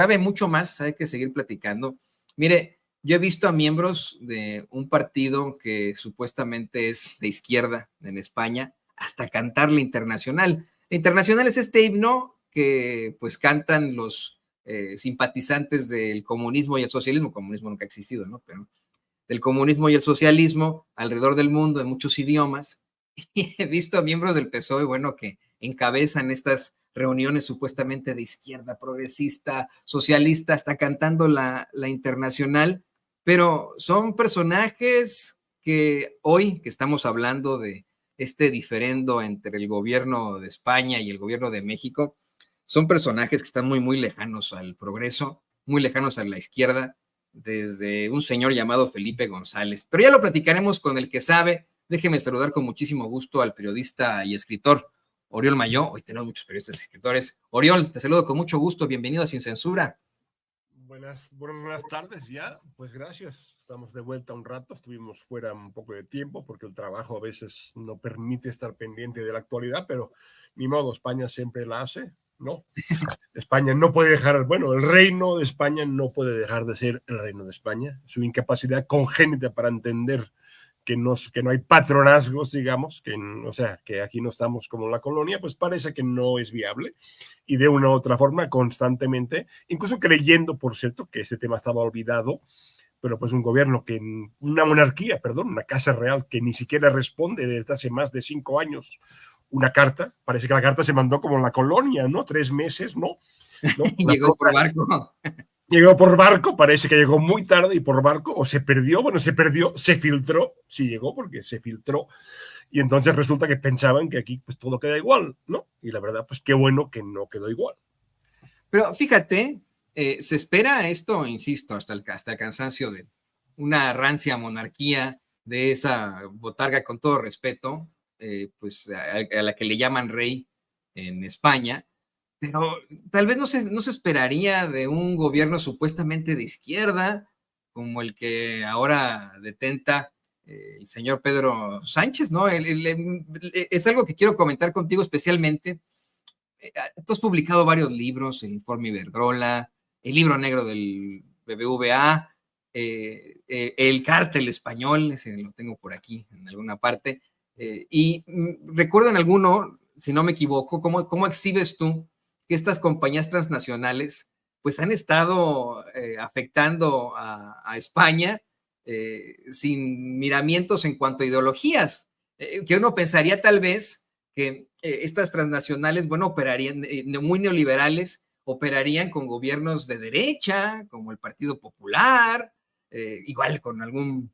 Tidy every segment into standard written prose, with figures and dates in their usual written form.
Sabe mucho más, hay que seguir platicando. Mire, yo he visto a miembros de un partido que supuestamente es de izquierda en España hasta cantar la Internacional. La Internacional es este himno que pues cantan los simpatizantes del comunismo y el socialismo. El comunismo nunca ha existido, ¿no? Pero del comunismo y el socialismo alrededor del mundo en muchos idiomas. Y he visto a miembros del PSOE, bueno, que encabezan estas reuniones supuestamente de izquierda, progresista, socialista, hasta cantando la Internacional, pero son personajes que hoy que estamos hablando de este diferendo entre el gobierno de España y el gobierno de México, son personajes que están muy, muy lejanos al progreso, muy lejanos a la izquierda, desde un señor llamado Felipe González. Pero ya lo platicaremos con el que sabe. Déjeme saludar con muchísimo gusto al periodista y escritor Oriol Mayó. Hoy tenemos muchos periodistas y escritores. Oriol, te saludo con mucho gusto. Bienvenido a Sin Censura. Buenas tardes ya. Pues gracias. Estamos de vuelta un rato. Estuvimos fuera un poco de tiempo porque el trabajo a veces no permite estar pendiente de la actualidad, pero ni modo, España siempre la hace, ¿no? España no puede dejar, bueno, el reino de España no puede dejar de ser el reino de España. Su incapacidad congénita para entender que no hay patronazgos, digamos, o sea, que aquí no estamos como la colonia, pues parece que no es viable. Y de una u otra forma, constantemente, incluso creyendo, por cierto, que ese tema estaba olvidado, pero pues un gobierno una monarquía, perdón, una casa real que ni siquiera responde desde hace más de 5 años una carta. Parece que la carta se mandó como en la colonia, ¿no? 3 meses, ¿no? Llegó por barco. Llegó por barco, parece que llegó muy tarde y por barco, o se perdió, se filtró, sí llegó porque se filtró, y entonces resulta que pensaban que aquí pues todo queda igual, ¿no? Y la verdad, pues qué bueno que no quedó igual. Pero fíjate, se espera esto, insisto, hasta el cansancio de una rancia monarquía, de esa botarga, con todo respeto, pues a la que le llaman rey en España, pero tal vez no se esperaría de un gobierno supuestamente de izquierda, como el que ahora detenta el señor Pedro Sánchez, ¿no? Es algo que quiero comentar contigo especialmente. Tú has publicado varios libros, el Informe Iberdrola, el libro negro del BBVA, el Cártel Español, ese lo tengo por aquí en alguna parte, y recuerdo en alguno, si no me equivoco, cómo exhibes tú que estas compañías transnacionales pues han estado afectando a España sin miramientos en cuanto a ideologías, que uno pensaría tal vez que estas transnacionales, bueno, operarían muy neoliberales, operarían con gobiernos de derecha, como el Partido Popular, igual con algún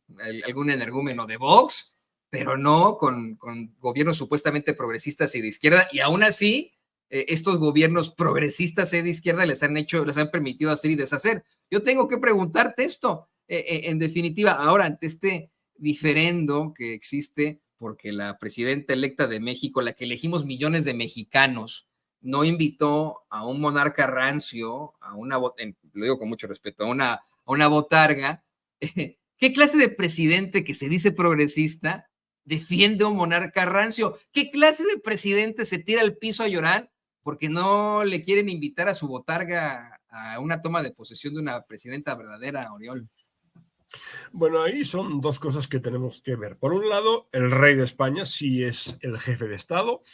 energúmeno de Vox, pero no con gobiernos supuestamente progresistas y de izquierda, y aún así, estos gobiernos progresistas y de izquierda les han permitido hacer y deshacer. Yo tengo que preguntarte esto, en definitiva, ahora ante este diferendo que existe, porque la presidenta electa de México, la que elegimos millones de mexicanos, no invitó a un monarca rancio, lo digo con mucho respeto, a una botarga. ¿Qué clase de presidente que se dice progresista defiende a un monarca rancio? ¿Qué clase de presidente se tira al piso a llorar porque no le quieren invitar a su botarga a una toma de posesión de una presidenta verdadera, Oriol? Bueno, ahí son dos cosas que tenemos que ver. Por un lado, el rey de España sí es el jefe de Estado,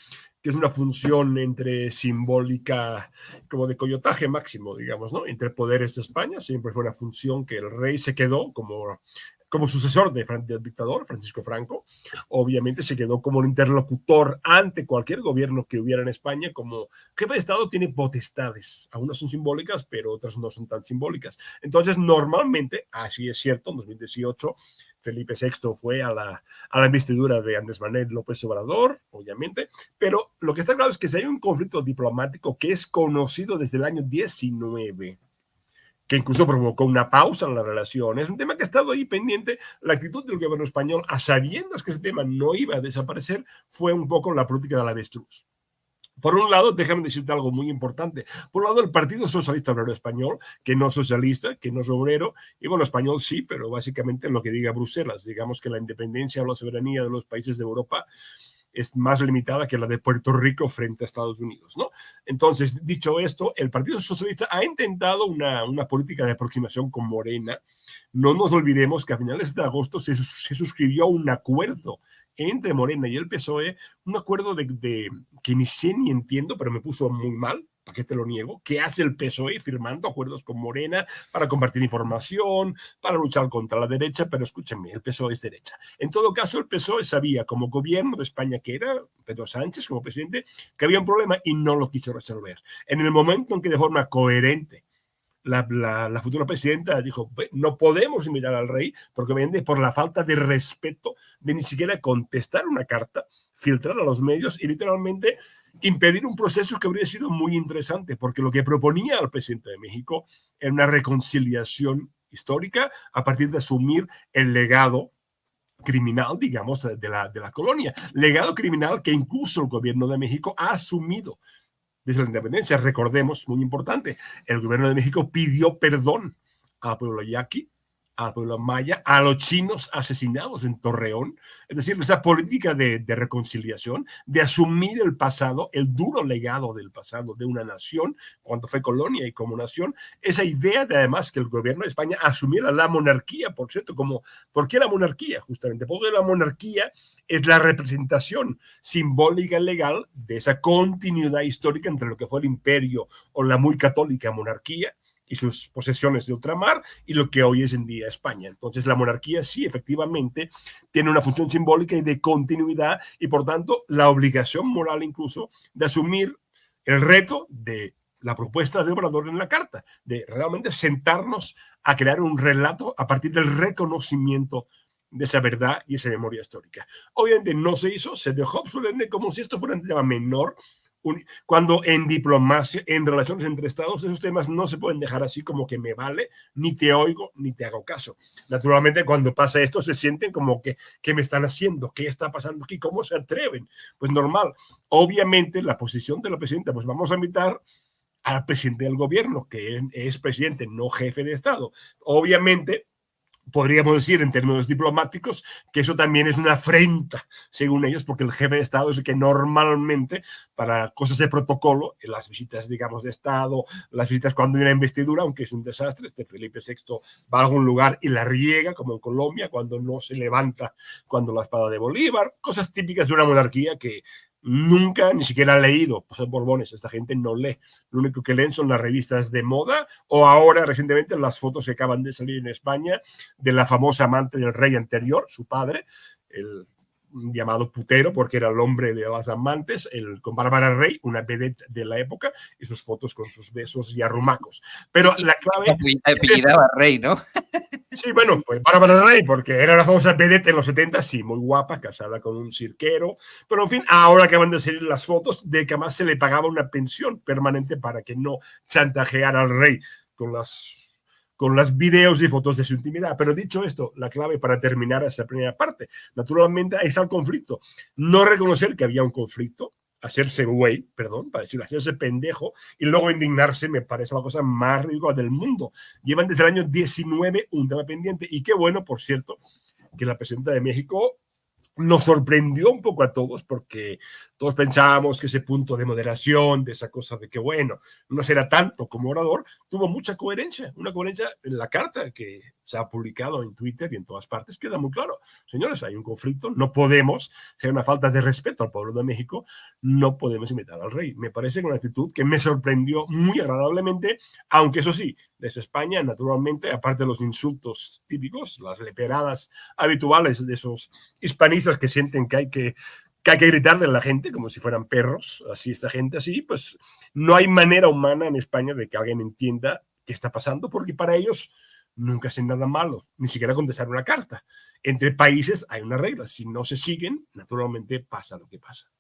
que es una función entre simbólica, como de coyotaje máximo, digamos, ¿no? Entre poderes de España, siempre fue una función que el rey se quedó como sucesor del dictador Francisco Franco. Obviamente se quedó como un interlocutor ante cualquier gobierno que hubiera en España. Como jefe de Estado tiene potestades, algunas son simbólicas, pero otras no son tan simbólicas. Entonces, normalmente, así es cierto, en 2018 Felipe VI fue a la investidura de Andrés Manuel López Obrador, obviamente, pero lo que está claro es que si hay un conflicto diplomático que es conocido desde el año 19, que incluso provocó una pausa en la relación. Es un tema que ha estado ahí pendiente. La actitud del gobierno español, a sabiendas que ese tema no iba a desaparecer, fue un poco la política del avestruz. Por un lado, déjame decirte algo muy importante. Por un lado, el Partido Socialista Obrero Español, que no es socialista, que no es obrero, y bueno, español sí, pero básicamente lo que diga Bruselas. Digamos que la independencia o la soberanía de los países de Europa es más limitada que la de Puerto Rico frente a Estados Unidos, ¿no? Entonces, dicho esto, el Partido Socialista ha intentado una política de aproximación con Morena. No nos olvidemos que a finales de agosto se suscribió un acuerdo entre Morena y el PSOE, un acuerdo que ni sé ni entiendo, pero me puso muy mal. ¿Para qué te lo niego? ¿Qué hace el PSOE firmando acuerdos con Morena para compartir información, para luchar contra la derecha? Pero escúchenme, el PSOE es derecha. En todo caso, el PSOE sabía, como gobierno de España que era, Pedro Sánchez como presidente, que había un problema y no lo quiso resolver. En el momento en que de forma coherente la futura presidenta dijo, no podemos invitar al rey porque obviamente por la falta de respeto de ni siquiera contestar una carta, filtrar a los medios y literalmente impedir un proceso que habría sido muy interesante, porque lo que proponía el presidente de México era una reconciliación histórica a partir de asumir el legado criminal, digamos, de la colonia. Legado criminal que incluso el gobierno de México ha asumido desde la independencia. Recordemos, muy importante, el gobierno de México pidió perdón al pueblo yaqui, al pueblo maya, a los chinos asesinados en Torreón. Es decir, esa política de reconciliación, de asumir el pasado, el duro legado del pasado de una nación, cuando fue colonia y como nación, esa idea de además que el gobierno de España asumiera la monarquía, por cierto, ¿por qué la monarquía? Justamente porque la monarquía es la representación simbólica y legal de esa continuidad histórica entre lo que fue el imperio o la muy católica monarquía y sus posesiones de ultramar y lo que hoy es en día España. Entonces la monarquía sí, efectivamente, tiene una función simbólica y de continuidad y por tanto la obligación moral incluso de asumir el reto de la propuesta de Obrador en la carta, de realmente sentarnos a crear un relato a partir del reconocimiento de esa verdad y esa memoria histórica. Obviamente no se hizo, se dejó absolutamente como si esto fuera un tema menor, cuando en diplomacia, en relaciones entre estados, esos temas no se pueden dejar así como que me vale, ni te oigo, ni te hago caso. Naturalmente, cuando pasa esto, se sienten como que, ¿qué me están haciendo? ¿Qué está pasando aquí? ¿Cómo se atreven? Pues normal. Obviamente, la posición de la presidenta, pues vamos a invitar al presidente del gobierno, que es presidente, no jefe de Estado. Obviamente, podríamos decir en términos diplomáticos que eso también es una afrenta, según ellos, porque el jefe de Estado es el que normalmente, para cosas de protocolo, en las visitas, digamos, de Estado, las visitas cuando hay una investidura, aunque es un desastre, Felipe VI va a algún lugar y la riega, como en Colombia, cuando no se levanta, cuando la espada de Bolívar, cosas típicas de una monarquía que nunca ni siquiera ha leído, pues son Borbones, esta gente no lee, lo único que leen son las revistas de moda o ahora recientemente las fotos que acaban de salir en España de la famosa amante del rey anterior, su padre, el llamado putero porque era el hombre de las amantes, con Bárbara Rey, una vedette de la época, y sus fotos con sus besos y arrumacos. Pero la clave... Apellidaba Rey, ¿no? Sí, bueno, pues Bárbara Rey, porque era la famosa vedette en los 70, sí, muy guapa, casada con un cirquero, pero en fin, ahora acaban de salir las fotos de que además se le pagaba una pensión permanente para que no chantajeara al rey con las videos y fotos de su intimidad. Pero dicho esto, la clave para terminar esa primera parte, naturalmente, ahí está el conflicto. No reconocer que había un conflicto, hacerse güey, perdón, para decirlo, hacerse pendejo y luego indignarse me parece la cosa más ridícula del mundo. Llevan desde el año 19 un tema pendiente y qué bueno, por cierto, que la presidenta de México nos sorprendió un poco a todos porque todos pensábamos que ese punto de moderación, de esa cosa de que, bueno, no será tanto como orador, tuvo mucha coherencia, una coherencia en la carta que se ha publicado en Twitter y en todas partes, queda muy claro. Señores, hay un conflicto, no podemos, si hay una falta de respeto al pueblo de México, no podemos invitar al rey. Me parece una actitud que me sorprendió muy agradablemente, aunque eso sí, desde España, naturalmente, aparte de los insultos típicos, las leperadas habituales de esos hispanistas que sienten que hay que gritarle a la gente como si fueran perros, así esta gente así, pues no hay manera humana en España de que alguien entienda qué está pasando, porque para ellos nunca hacen nada malo, ni siquiera contestar una carta. Entre países hay una regla, si no se siguen, naturalmente pasa lo que pasa.